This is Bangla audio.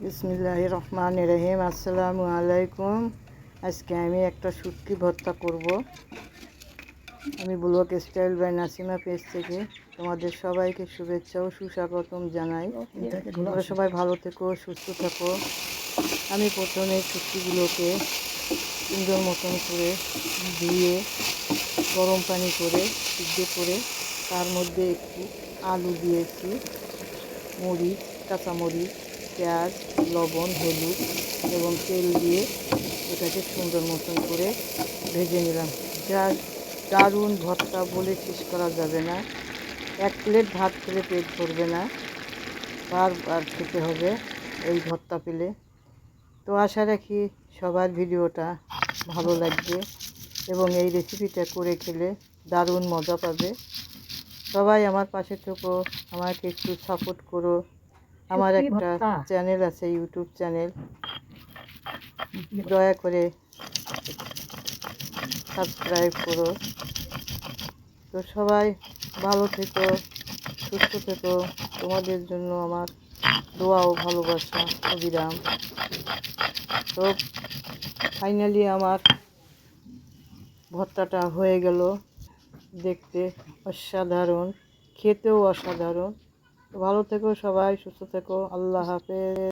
বিসমিল্লাহির রহমানির রহিম। আসসালামু আলাইকুম। আজকে আমি একটা শুটকি ভর্তা করব। আমি blog style by Nasima page থেকে তোমাদের সবাইকে শুভেচ্ছা ও সুস্বাগতম জানাই। তোমরা সবাই ভালো থেকো, সুস্থ থাকো। আমি প্রথমে শুটকিগুলোকে সুন্দর মতন করে ধুয়ে গরম পানি করে সিদ্ধ করে তার মধ্যে একটু আলু দিয়েছি, মরিচ, কাঁচামরিচ, পেঁয়াজ, লবণ, হলুদ এবং তেল দিয়ে এটাকে সুন্দর মতন করে ভেজে নিলাম। যা দারুণ ভর্তা, বলে শেষ করা যাবে না। এক প্লেট ভাত খেলে পেট ভরবে না, বারবার খেতে হবে এই ভর্তা পেলে। তো আশা রাখি সবার ভিডিওটা ভালো লাগবে এবং এই রেসিপিটা করে খেলে দারুণ মজা পাবে। সবাই আমার পাশে থেকো, আমাকে একটু সাপোর্ট করো। আমার একটা চ্যানেল আছে, ইউটিউব চ্যানেল, দয়া করে সাবস্ক্রাইব করো। তো সবাই ভালো থেকো, সুস্থ থেকো। তোমাদের জন্য আমার দোয়া ও ভালোবাসা অবিরাম। তো ফাইনালি আমার ভর্তাটা হয়ে গেল। দেখতে অসাধারণ, খেতেও অসাধারণ। ভালো থেকো সবাই, সুস্থ থেকো। আল্লাহ হাফেজ।